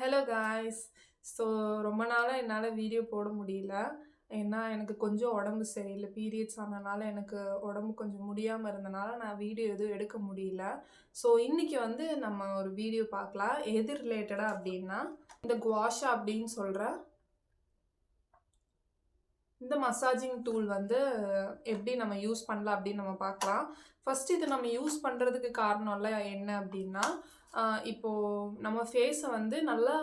Hello guys. So ரொம்ப நாளாக என்னால் வீடியோ போட முடியல. ஏன்னா எனக்கு கொஞ்சம் உடம்பு சரியில்லை. பீரியட்ஸ் ஆனனால எனக்கு உடம்பு கொஞ்சம் முடியாமல் இருந்தனால நான் வீடியோ எதுவும் எடுக்க முடியல. ஸோ இன்றைக்கி வந்து நம்ம ஒரு வீடியோ பார்க்கலாம். எது ரிலேட்டடாக அப்படின்னா, இந்த குவாஷா அப்படின்னு சொல்கிற இந்த மசாஜிங் டூல் வந்து எப்படி நம்ம யூஸ் பண்ணலாம் அப்படின்னு நம்ம பார்க்கலாம். ஃபர்ஸ்ட் இது நம்ம யூஸ் பண்ணுறதுக்கு காரணம்லாம் என்ன அப்படின்னா, இப்போது நம்ம ஃபேஸை வந்து நல்லா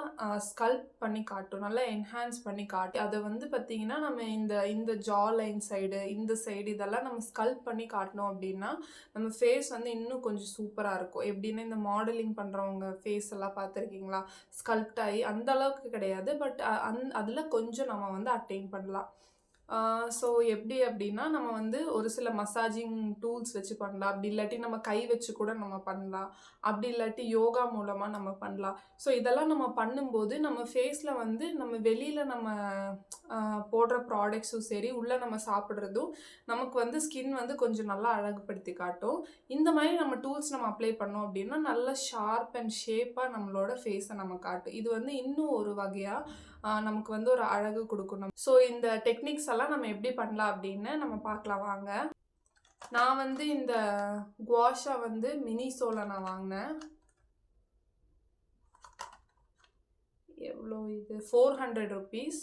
ஸ்கல்ப் பண்ணி காட்டும், நல்லா என்ஹான்ஸ் பண்ணி காட்டும். அதை வந்து பார்த்திங்கன்னா நம்ம இந்த இந்த ஜா லைன் சைடு, இந்த சைடு இதெல்லாம் நம்ம ஸ்கல்ப் பண்ணி காட்டினோம் அப்படின்னா நம்ம ஃபேஸ் வந்து இன்னும் கொஞ்சம் சூப்பராக இருக்கும். எப்படின்னா இந்த மாடலிங் பண்ணுறவங்க ஃபேஸ் எல்லாம் பார்த்துருக்கீங்களா, ஸ்கல்ப்ட் ஆகி அந்த அளவுக்கு கிடையாது, பட் அதில் கொஞ்சம் நம்ம வந்து அட்டைன் பண்ணலாம். ஸோ எப்படி அப்படின்னா, நம்ம வந்து ஒரு சில மசாஜிங் டூல்ஸ் வச்சு பண்ணலாம். அப்படி இல்லாட்டி நம்ம கை வச்சு கூட நம்ம பண்ணலாம். அப்படி இல்லாட்டி யோகா மூலமாக நம்ம பண்ணலாம். ஸோ இதெல்லாம் நம்ம பண்ணும்போது நம்ம ஃபேஸில் வந்து நம்ம வெளியில் நம்ம போடுற ப்ராடக்ட்ஸும் சரி, உள்ளே நம்ம சாப்பிட்றதும் நமக்கு வந்து ஸ்கின் வந்து கொஞ்சம் நல்லா அழகுபடுத்தி காட்டும். இந்த மாதிரி நம்ம டூல்ஸ் நம்ம அப்ளை பண்ணோம் அப்படின்னா நல்லா ஷார்ப் அண்ட் ஷேப்பாக நம்மளோட ஃபேஸை நம்ம காட்டும். இது வந்து இன்னும் ஒரு வகையாக நமக்கு வந்து ஒரு அழகு கொடுக்கணும். ஸோ இந்த டெக்னிக்ஸ் எல்லாம் நம்ம எப்படி பண்ணலாம் அப்படின்னு நம்ம பார்க்கலாம் வாங்க. நான் வந்து இந்த குவாஷா வந்து மினிசோல நான் வாங்கினேன். எவ்வளோ இது? 400 rupees.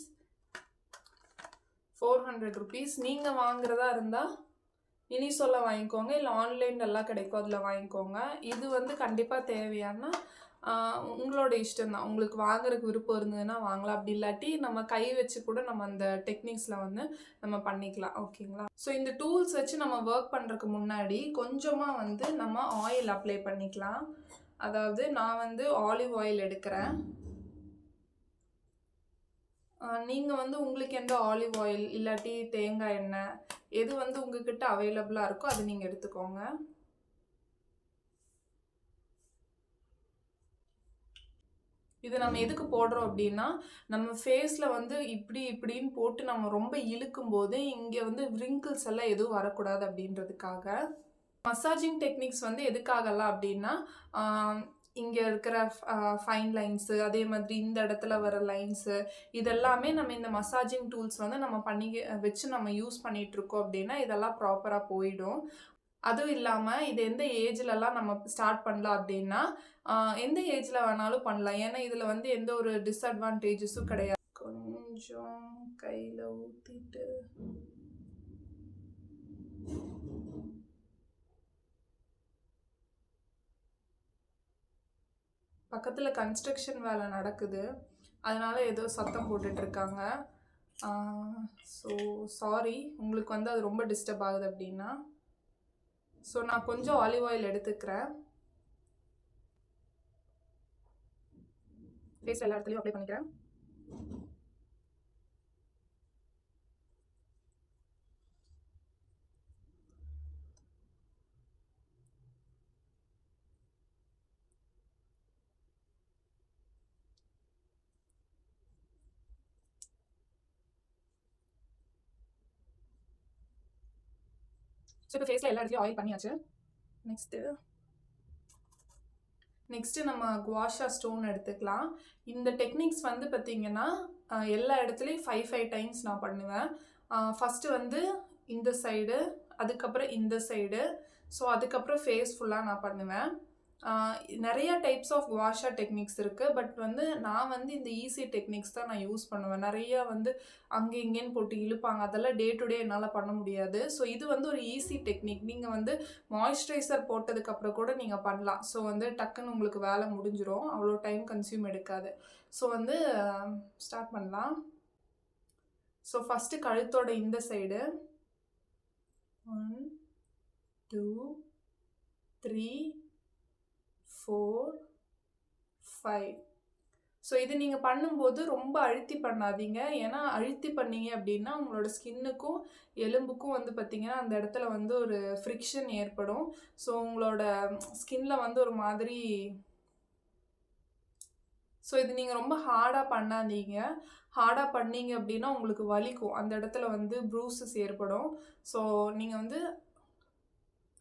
400 rupees. நீங்கள் வாங்குறதா இருந்தால் மினிசோல வாங்கிக்கோங்க, இல்லை ஆன்லைன் எல்லாம் கிடைக்கும் அதில் வாங்கிக்கோங்க. இது வந்து கண்டிப்பாக தேவையான உங்களோட இஷ்டம் தான். உங்களுக்கு வாங்குறதுக்கு விருப்பம் இருந்ததுன்னா வாங்கலாம். அப்படி இல்லாட்டி நம்ம கை வச்சு கூட நம்ம அந்த டெக்னிக்ஸில் வந்து நம்ம பண்ணிக்கலாம். ஓகேங்களா? ஸோ இந்த டூல்ஸ் வச்சு நம்ம ஒர்க் பண்ணுறதுக்கு முன்னாடி கொஞ்சமாக வந்து நம்ம ஆயில் அப்ளை பண்ணிக்கலாம். அதாவது நான் வந்து ஆலிவ் ஆயில் எடுக்கிறேன். நீங்கள் வந்து உங்களுக்கு எந்த ஆலிவ் ஆயில் இல்லாட்டி தேங்காய் எண்ணெய் எது வந்து உங்ககிட்ட அவைலபிளாக இருக்கோ அதை நீங்கள் எடுத்துக்கோங்க. இது நம்ம எதுக்கு போடுறோம் அப்படின்னா, நம்ம ஃபேஸில் வந்து இப்படின்னு போட்டு நம்ம ரொம்ப இழுக்கும் போது இங்கே வந்து விரிங்கிள்ஸ் எல்லாம் எதுவும் வரக்கூடாது அப்படின்றதுக்காக. மசாஜிங் டெக்னிக்ஸ் வந்து எதுக்காகலாம் அப்படின்னா, இங்கே இருக்கிற ஃபைன் லைன்ஸு, அதே மாதிரி இந்த இடத்துல வர லைன்ஸு, இதெல்லாமே நம்ம இந்த மசாஜிங் டூல்ஸ் வந்து நம்ம வச்சு நம்ம யூஸ் பண்ணிகிட்ருக்கோம் அப்படின்னா இதெல்லாம் ப்ராப்பராக போயிடும். அதுவும் இல்லாமல் இது எந்த ஏஜ்லலாம் நம்ம ஸ்டார்ட் பண்ணலாம் அப்படின்னா, எந்த ஏஜில் வேணாலும் பண்ணலாம். ஏன்னா இதில் வந்து எந்த ஒரு டிஸ்அட்வான்டேஜஸும் கிடையாது. கொஞ்சம் கையில் ஊற்றிட்டு பக்கத்தில் கன்ஸ்ட்ரக்ஷன் வேலை நடக்குது, அதனால் ஏதோ சத்தம் போட்டுட்ருக்காங்க. ஸோ சாரி உங்களுக்கு வந்து அது ரொம்ப டிஸ்டர்ப் ஆகுது அப்படின்னா. ஸோ நான் கொஞ்சம் ஆலிவ் ஆயில் எடுத்துக்கிறேன். ஃபேஸ் எல்லா இடத்துலையும் அப்ளை பண்ணிக்கிறேன். ஸோ இப்போ ஃபேஸில் எல்லா இடத்துலையும் ஆயில் பண்ணியாச்சு. நெக்ஸ்ட்டு நம்ம குவாஷா ஸ்டோன் எடுத்துக்கலாம். இந்த டெக்னிக்ஸ் வந்து பார்த்திங்கன்னா எல்லா இடத்துலையும் 5 டைம்ஸ் நான் பண்ணுவேன். ஃபஸ்ட்டு வந்து இந்த சைடு, அதுக்கப்புறம் இந்த சைடு, ஸோ அதுக்கப்புறம் ஃபேஸ் ஃபுல்லாக நான் பண்ணுவேன். நிறையா டைப்ஸ் ஆஃப் குவாஷா டெக்னிக்ஸ் இருக்குது, பட் வந்து நான் வந்து இந்த ஈஸி டெக்னிக்ஸ் தான் நான் யூஸ் பண்ணுவேன். நிறையா வந்து அங்கே இங்கேன்னு போட்டு இழுப்பாங்க, அதெல்லாம் டே டு டே என்னால் பண்ண முடியாது. ஸோ இது வந்து ஒரு ஈஸி டெக்னிக். நீங்கள் வந்து மாய்ஸ்சரைசர் போட்டதுக்கப்புறம் கூட நீங்கள் பண்ணலாம். ஸோ வந்து டக்குன்னு உங்களுக்கு வேலை முடிஞ்சிடும், அவ்வளோ டைம் கன்சியூம் எடுக்காது. ஸோ வந்து ஸ்டார்ட் பண்ணலாம். ஸோ ஃபஸ்ட்டு கழுத்தோட இந்த சைடு 1 2 3 4 5. ஸோ இது நீங்கள் பண்ணும்போது ரொம்ப அழுத்தி பண்ணாதீங்க. ஏன்னா அழுத்தி பண்ணீங்க அப்படின்னா உங்களோட ஸ்கின்னுக்கும் எலும்புக்கும் வந்து பார்த்திங்கன்னா அந்த இடத்துல வந்து ஒரு ஃப்ரிக்ஷன் ஏற்படும். ஸோ உங்களோட ஸ்கின்ல வந்து ஒரு மாதிரி, ஸோ இது நீங்கள் ரொம்ப ஹார்டாக பண்ணாதீங்க. ஹார்டாக பண்ணீங்க அப்படின்னா உங்களுக்கு வலிக்கும், அந்த இடத்துல வந்து ப்ரூசஸ் ஏற்படும். ஸோ நீங்கள் வந்து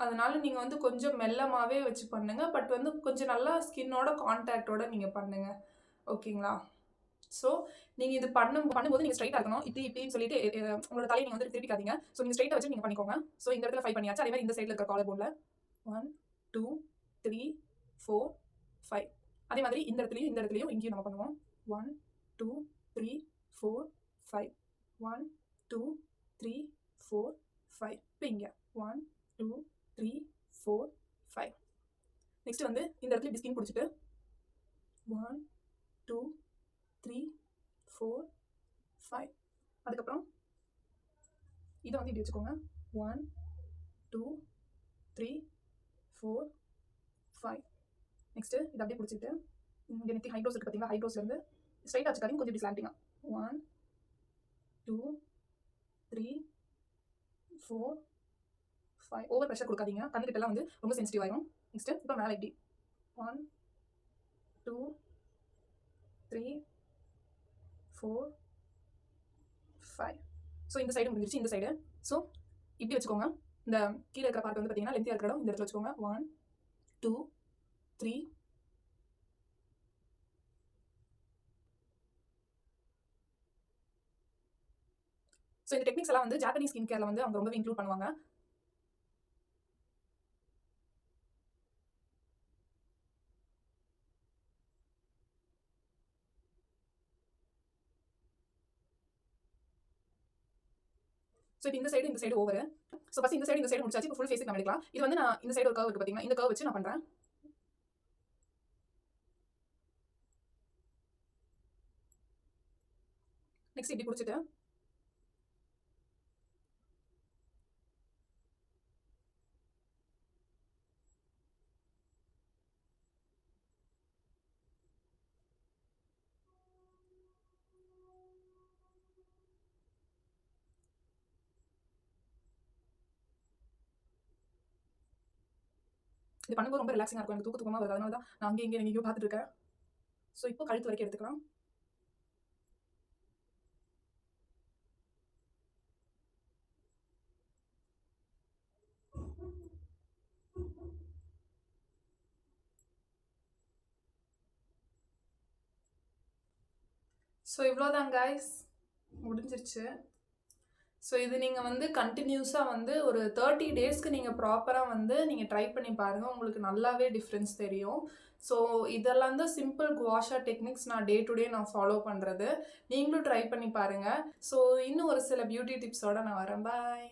அதனால் நீங்கள் வந்து கொஞ்சம் மெல்லமாகவே வச்சு பண்ணுங்கள், பட் வந்து கொஞ்சம் நல்லா ஸ்கின்னோட கான்டாக்டோடு நீங்கள் பண்ணுங்கள். ஓகேங்களா? ஸோ நீங்கள் இது பண்ணும்போது நீங்கள் ஸ்ட்ரைட்டாக இருக்கணும். இப்படின்னு சொல்லிட்டு உங்களோட தலையை நீங்கள் வந்து திருப்பிக்காதீங்க. ஸோ நீங்கள் ஸ்ட்ரைட்டாக வச்சு நீங்கள் பண்ணிக்கோங்க. ஸோ இந்த இடத்துல 5 பண்ணியாச்சு. அதே மாதிரி இந்த சைடில் இருக்கிற காலர் போனில் 1 2 3 4 5. அதே மாதிரி இந்த இடத்துலையும் இங்கேயும் நம்ம பண்ணுவோம். 1 2 3 4 5. 1 2 3 4 5. இப்போ இங்கே 1 2 3 4 5. நெக்ஸ்ட் வந்து இந்த இடத்துல இப்படி ஸ்கின் பிடிச்சிட்டு 1 2 3 4 5. அதுக்கப்புறம் இதை வந்து இப்படி வச்சுக்கோங்க. 1 2 3 4 5. நெக்ஸ்ட்டு இதை அப்படியே பிடிச்சிட்டு இங்கே நெத்தி ஹைப்ரோஸ் இருக்குது பார்த்தீங்களா? ஹைப்ரோஸ்லேருந்து ஸ்ட்ரைட்டாக வச்சுக்காதீங்க, கொஞ்சம் இப்படி ஸ்லாண்டிங்காக 1 2 3 4 5. ஓவர் ப்ரெஷர் கொடுக்காதீங்க, கண்ணுக்கிட்டலாம் வந்து ரொம்ப சென்சிட்டிவ் ஆயிடும். நெக்ஸ்ட்டு இப்போ மேலே இப்படி 1 2 3 4 5. ஸோ இந்த சைடு முடிஞ்சிருச்சு. இந்த சைடு ஸோ இப்படி வச்சுக்கோங்க. இந்த கீழே இருக்கிற பார்ட் வந்து பார்த்தீங்கன்னா லென்த்தியாக இருக்கிற இடம் இந்த இடத்துல வச்சுக்கோங்க. 1 2 3 ஸோ இந்த டெக்னிக்ஸ் எல்லாம் வந்து ஜாப்பனீஸ் ஸ்கின் கேர்ல வந்து அவங்க ரொம்பவே இன்க்ளூட் பண்ணுவாங்க. ஸோ இப்போ இந்த சைடு ஓவர். ஸோ ஃபர்ஸ்ட் இந்த சைடு முடிச்சாச்சு. இப்போ ஃபுல் ஃபேஸுக்கு நம்ம எடுக்கலாம். இது வந்து நான் இந்த சைடு ஒரு கர்வ் இருக்கு பார்த்தீங்கன்னா, இந்த கர்வ் வச்சு நான் பண்ணுறேன். நெக்ஸ்ட் இப்படி பிடிச்சிட்டு இது பண்ணும்போது ரொம்ப ரிலாக்ஸிங்காக இருக்கும். எனக்கு தூக்கமாக வருது. அதனால தான் நான் அங்கேயும் எங்கேயும் பார்த்துட்டு இருக்கேன். ஸோ இப்போ கழுத்து வரைக்கும் எடுத்துக்கலாம். ஸோ இவ்வளோதான் கைஸ், முடிஞ்சிருச்சு. ஸோ இது நீங்கள் வந்து கண்டினியூஸாக வந்து ஒரு 30 டேஸ்க்கு நீங்கள் ப்ராப்பராக வந்து நீங்கள் ட்ரை பண்ணி பாருங்கள். உங்களுக்கு நல்லாவே டிஃப்ரென்ஸ் தெரியும். ஸோ இதெல்லாம் தான் சிம்பிள் குவாஷா டெக்னிக்ஸ் நான் டே டு டே நான் ஃபாலோ பண்ணுறது. நீங்களும் ட்ரை பண்ணி பாருங்கள். ஸோ இன்னும் ஒரு சில பியூட்டி டிப்ஸோடு நான் வரேன். பாய்.